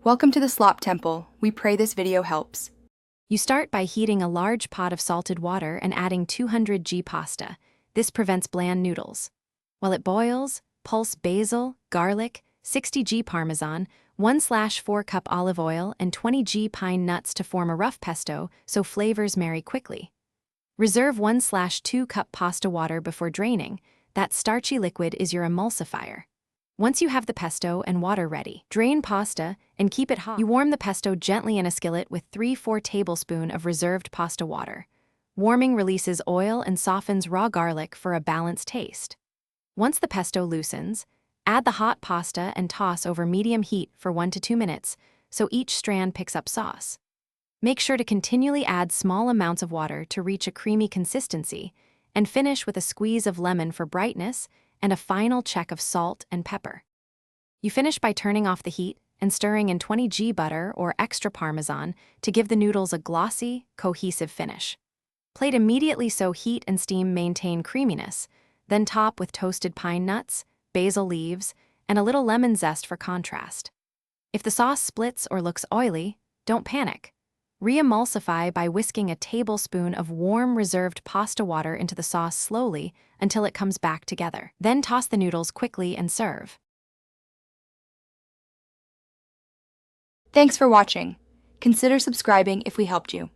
Welcome to the Slop Temple. We pray this video helps. You start by heating a large pot of salted water and adding 200 g pasta. This prevents bland noodles. While it boils, pulse basil, garlic, 60 g parmesan, 1/4 cup olive oil, and 20 g pine nuts to form a rough pesto so flavors marry quickly. Reserve 1/2 cup pasta water before draining. That starchy liquid is your emulsifier. Once you have the pesto and water ready, drain pasta and keep it hot. You warm the pesto gently in a skillet with 3/4 tablespoons of reserved pasta water. Warming releases oil and softens raw garlic for a balanced taste. Once the pesto loosens, add the hot pasta and toss over medium heat for 1 to 2 minutes so each strand picks up sauce. Make sure to continually add small amounts of water to reach a creamy consistency, and finish with a squeeze of lemon for brightness and a final check of salt and pepper. You finish by turning off the heat and stirring in 20 g butter or extra parmesan to give the noodles a glossy, cohesive finish. Plate immediately so heat and steam maintain creaminess, then top with toasted pine nuts, basil leaves, and a little lemon zest for contrast. If the sauce splits or looks oily, don't panic. Re-emulsify by whisking a tablespoon of warm reserved pasta water into the sauce slowly until it comes back together. Then toss the noodles quickly and serve. Thanks for watching. Consider subscribing if we helped you.